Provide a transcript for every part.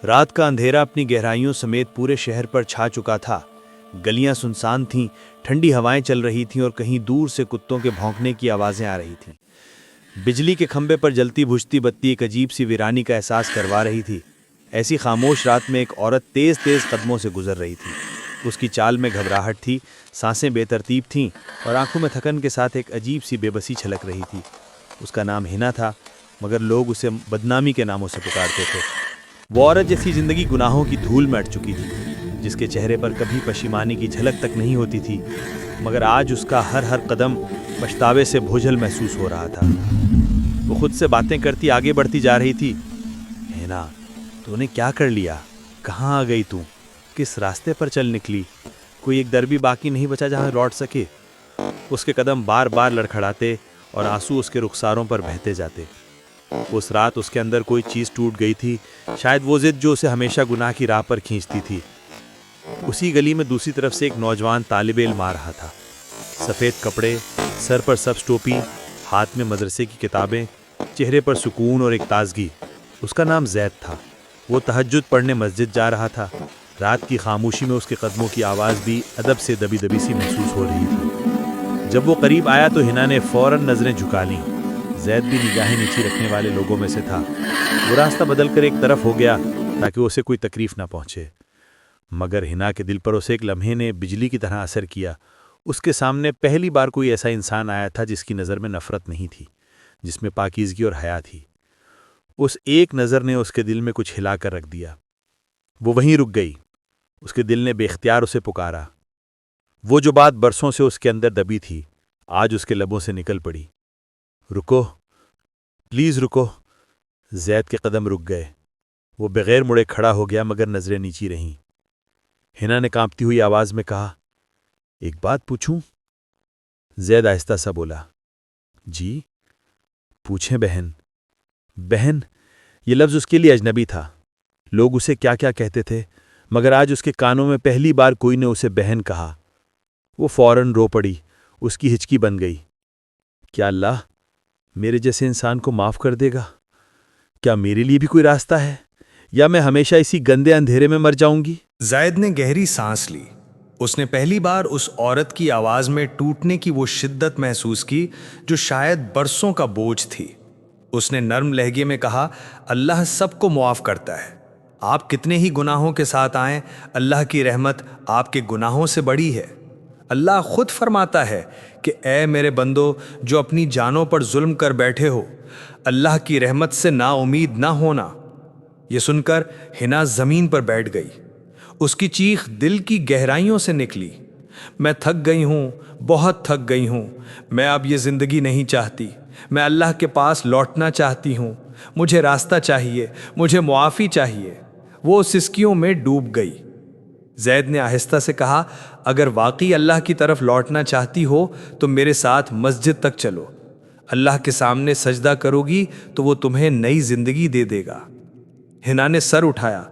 رات کا اندھیرا اپنی گہرائیوں سمیت پورے شہر پر چھا چکا تھا۔ گلیاں سنسان تھیں، ٹھنڈی ہوائیں چل رہی تھیں اور کہیں دور سے کتوں کے بھونکنے کی آوازیں آ رہی تھیں۔ بجلی کے کھمبے پر جلتی بجھتی بتی ایک عجیب سی ویرانی کا احساس کروا رہی تھی۔ ایسی خاموش رات میں ایک عورت تیز تیز قدموں سے گزر رہی تھی۔ اس کی چال میں گھبراہٹ تھی، سانسیں بے ترتیب تھیں اور آنکھوں میں تھکن کے ساتھ ایک عجیب سی بے بسی چھلک رہی تھی۔ اس کا نام ہنا تھا، مگر لوگ اسے بدنامی کے ناموں سے پکارتے تھے۔ وہ عورت جیسی زندگی گناہوں کی دھول میں اٹ چکی تھی، جس کے چہرے پر کبھی پشیمانی کی جھلک تک نہیں ہوتی تھی، مگر آج اس کا ہر قدم پچھتاوے سے بوجھل محسوس ہو رہا تھا۔ وہ خود سے باتیں کرتی آگے بڑھتی جا رہی تھی۔ ہنا، تو نے کیا کر لیا؟ کہاں آ گئی تو؟ کس راستے پر چل نکلی؟ کوئی ایک در بھی باقی نہیں بچا جہاں لوٹ سکے۔ اس کے قدم بار بار لڑکھڑاتے اور آنسو اس کے رخساروں پر بہتے جاتے۔ اس رات اس کے اندر کوئی چیز ٹوٹ گئی تھی، شاید وہ ضد جو اسے ہمیشہ گناہ کی راہ پر کھینچتی تھی۔ اسی گلی میں دوسری طرف سے ایک نوجوان طالب علم آ رہا تھا۔ سفید کپڑے، سر پر سبز ٹوپی، ہاتھ میں مدرسے کی کتابیں، چہرے پر سکون اور ایک تازگی۔ اس کا نام زید تھا۔ وہ تہجد پڑھنے مسجد جا رہا تھا۔ رات کی خاموشی میں اس کے قدموں کی آواز بھی ادب سے دبی دبی سی محسوس ہو رہی تھی۔ جب وہ قریب آیا تو ہنا نے فوراً نظریں جھکا لیں۔ زید بھی نگاہیں نیچی رکھنے والے لوگوں میں سے تھا۔ وہ راستہ بدل کر ایک طرف ہو گیا تاکہ اسے کوئی تکلیف نہ پہنچے، مگر ہنا کے دل پر اسے ایک لمحے نے بجلی کی طرح اثر کیا۔ اس کے سامنے پہلی بار کوئی ایسا انسان آیا تھا جس کی نظر میں نفرت نہیں تھی، جس میں پاکیزگی اور حیا تھی۔ اس ایک نظر نے اس کے دل میں کچھ ہلا کر رکھ دیا۔ وہ وہیں رک گئی۔ اس کے دل نے بے اختیار اسے پکارا۔ وہ جو بات برسوں سے اس کے اندر دبی تھی، آج اس کے لبوں سے نکل پڑی۔ رکو، پلیز رکو۔ زید کے قدم رک گئے۔ وہ بغیر مڑے کھڑا ہو گیا، مگر نظریں نیچی رہیں۔ ہنا نے کانپتی ہوئی آواز میں کہا، ایک بات پوچھوں؟ زید آہستہ سا بولا، جی پوچھیں بہن۔ بہن، یہ لفظ اس کے لیے اجنبی تھا۔ لوگ اسے کیا کیا کہتے تھے، مگر آج اس کے کانوں میں پہلی بار کوئی نے اسے بہن کہا۔ وہ فوراً رو پڑی، اس کی ہچکی بن گئی۔ کیا اللہ میرے جیسے انسان کو معاف کر دے گا؟ کیا میرے لیے بھی کوئی راستہ ہے، یا میں ہمیشہ اسی گندے اندھیرے میں مر جاؤں گی؟ زید نے گہری سانس لی۔ اس نے پہلی بار اس عورت کی آواز میں ٹوٹنے کی وہ شدت محسوس کی جو شاید برسوں کا بوجھ تھی۔ اس نے نرم لہجے میں کہا، اللہ سب کو معاف کرتا ہے۔ آپ کتنے ہی گناہوں کے ساتھ آئیں، اللہ کی رحمت آپ کے گناہوں سے بڑی ہے۔ اللہ خود فرماتا ہے کہ اے میرے بندو جو اپنی جانوں پر ظلم کر بیٹھے ہو، اللہ کی رحمت سے نا امید نہ ہونا۔ یہ سن کر ہنا زمین پر بیٹھ گئی۔ اس کی چیخ دل کی گہرائیوں سے نکلی، میں تھک گئی ہوں، بہت تھک گئی ہوں۔ میں اب یہ زندگی نہیں چاہتی۔ میں اللہ کے پاس لوٹنا چاہتی ہوں۔ مجھے راستہ چاہیے، مجھے معافی چاہیے۔ وہ سسکیوں میں ڈوب گئی۔ زید نے آہستہ سے کہا، اگر واقعی اللہ کی طرف لوٹنا چاہتی ہو تو میرے ساتھ مسجد تک چلو۔ اللہ کے سامنے سجدہ کرو گی تو وہ تمہیں نئی زندگی دے دے گا۔ ہنا نے سر اٹھایا۔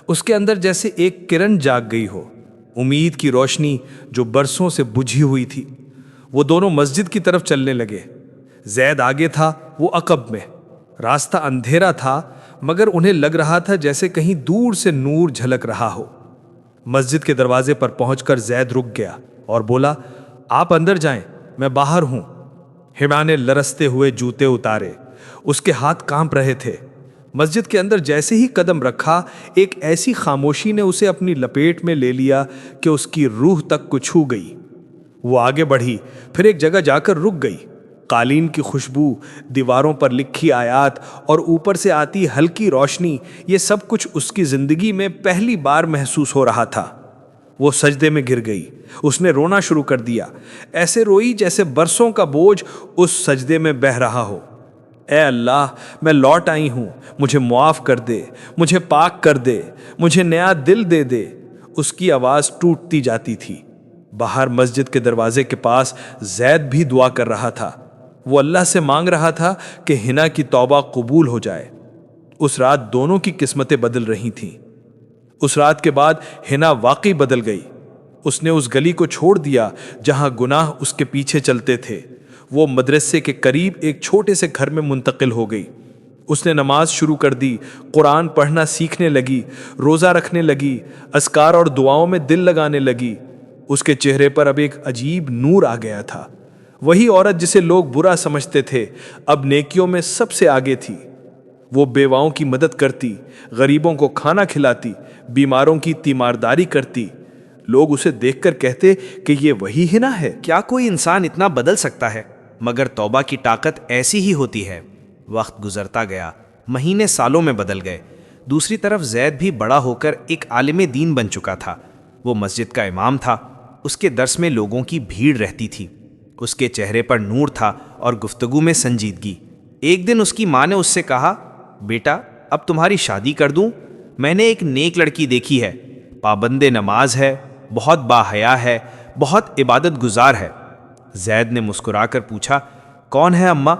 اس کے اندر جیسے ایک کرن جاگ گئی ہو، امید کی روشنی جو برسوں سے بجھی ہوئی تھی۔ وہ دونوں مسجد کی طرف چلنے لگے۔ زید آگے تھا، وہ عقب میں۔ راستہ اندھیرا تھا، مگر انہیں لگ رہا تھا جیسے کہیں دور سے نور جھلک رہا ہو۔ مسجد کے دروازے پر پہنچ کر زید رک گیا اور بولا، آپ اندر جائیں، میں باہر ہوں۔ ہنا نے لرزتے ہوئے جوتے اتارے۔ اس کے ہاتھ کانپ رہے تھے۔ مسجد کے اندر جیسے ہی قدم رکھا، ایک ایسی خاموشی نے اسے اپنی لپیٹ میں لے لیا کہ اس کی روح تک کو چھو گئی۔ وہ آگے بڑھی، پھر ایک جگہ جا کر رک گئی۔ قالین کی خوشبو، دیواروں پر لکھی آیات اور اوپر سے آتی ہلکی روشنی، یہ سب کچھ اس کی زندگی میں پہلی بار محسوس ہو رہا تھا۔ وہ سجدے میں گر گئی۔ اس نے رونا شروع کر دیا، ایسے روئی جیسے برسوں کا بوجھ اس سجدے میں بہہ رہا ہو۔ اے اللہ، میں لوٹ آئی ہوں، مجھے معاف کر دے، مجھے پاک کر دے، مجھے نیا دل دے دے۔ اس کی آواز ٹوٹتی جاتی تھی۔ باہر مسجد کے دروازے کے پاس زید بھی دعا کر رہا تھا۔ وہ اللہ سے مانگ رہا تھا کہ ہنا کی توبہ قبول ہو جائے۔ اس رات دونوں کی قسمتیں بدل رہی تھیں۔ اس رات کے بعد ہنا واقعی بدل گئی۔ اس نے اس گلی کو چھوڑ دیا جہاں گناہ اس کے پیچھے چلتے تھے۔ وہ مدرسے کے قریب ایک چھوٹے سے گھر میں منتقل ہو گئی۔ اس نے نماز شروع کر دی، قرآن پڑھنا سیکھنے لگی، روزہ رکھنے لگی، اذکار اور دعاؤں میں دل لگانے لگی۔ اس کے چہرے پر اب ایک عجیب نور آ گیا تھا۔ وہی عورت جسے لوگ برا سمجھتے تھے اب نیکیوں میں سب سے آگے تھی۔ وہ بیواؤں کی مدد کرتی، غریبوں کو کھانا کھلاتی، بیماروں کی تیمارداری کرتی۔ لوگ اسے دیکھ کر کہتے کہ یہ وہی ہنا ہے۔ کیا کوئی انسان اتنا بدل سکتا ہے؟ مگر توبہ کی طاقت ایسی ہی ہوتی ہے۔ وقت گزرتا گیا، مہینے سالوں میں بدل گئے۔ دوسری طرف زید بھی بڑا ہو کر ایک عالم دین بن چکا تھا۔ وہ مسجد کا امام تھا۔ اس کے درس میں لوگوں کی بھیڑ رہتی تھی۔ اس کے چہرے پر نور تھا اور گفتگو میں سنجیدگی۔ ایک دن اس کی ماں نے اس سے کہا، بیٹا اب تمہاری شادی کر دوں؟ میں نے ایک نیک لڑکی دیکھی ہے، پابند نماز ہے، بہت باحیا ہے، بہت عبادت گزار ہے۔ زید نے مسکرا کر پوچھا، کون ہے اماں؟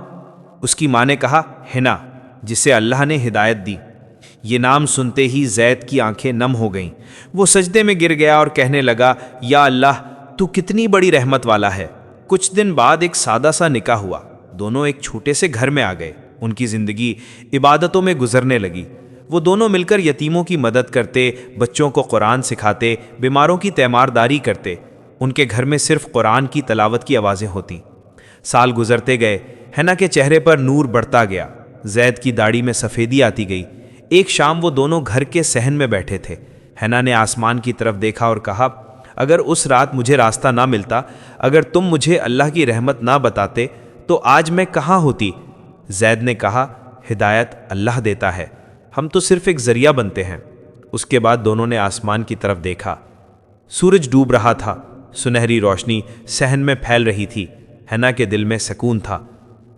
اس کی ماں نے کہا، ہنا، جسے اللہ نے ہدایت دی۔ یہ نام سنتے ہی زید کی آنکھیں نم ہو گئیں۔ وہ سجدے میں گر گیا اور کہنے لگا، یا اللہ تو کتنی بڑی رحمت والا ہے۔ کچھ دن بعد ایک سادہ سا نکاح ہوا۔ دونوں ایک چھوٹے سے گھر میں آ گئے۔ ان کی زندگی عبادتوں میں گزرنے لگی۔ وہ دونوں مل کر یتیموں کی مدد کرتے، بچوں کو قرآن سکھاتے، بیماروں کی تیمارداری کرتے۔ ان کے گھر میں صرف قرآن کی تلاوت کی آوازیں ہوتیں۔ سال گزرتے گئے، ہنا کے چہرے پر نور بڑھتا گیا، زید کی داڑھی میں سفیدی آتی گئی۔ ایک شام وہ دونوں گھر کے صحن میں بیٹھے تھے۔ ہنا نے آسمان کی طرف دیکھا اور کہا، اگر اس رات مجھے راستہ نہ ملتا، اگر تم مجھے اللہ کی رحمت نہ بتاتے تو آج میں کہاں ہوتی؟ زید نے کہا، ہدایت اللہ دیتا ہے، ہم تو صرف ایک ذریعہ بنتے ہیں۔ اس کے بعد دونوں نے آسمان کی طرف دیکھا۔ سورج ڈوب رہا تھا، سنہری روشنی صحن میں پھیل رہی تھی۔ ہنا کے دل میں سکون تھا۔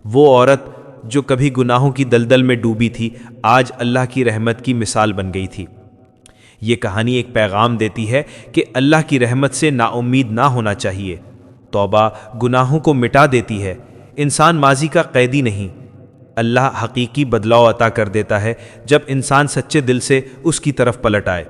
وہ عورت جو کبھی گناہوں کی دلدل میں ڈوبی تھی، آج اللہ کی رحمت کی مثال بن گئی تھی۔ یہ کہانی ایک پیغام دیتی ہے کہ اللہ کی رحمت سے نا امید نہ ہونا چاہیے۔ توبہ گناہوں کو مٹا دیتی ہے۔ انسان ماضی کا قیدی نہیں۔ اللہ حقیقی بدلاؤ عطا کر دیتا ہے جب انسان سچے دل سے اس کی طرف پلٹ آئے۔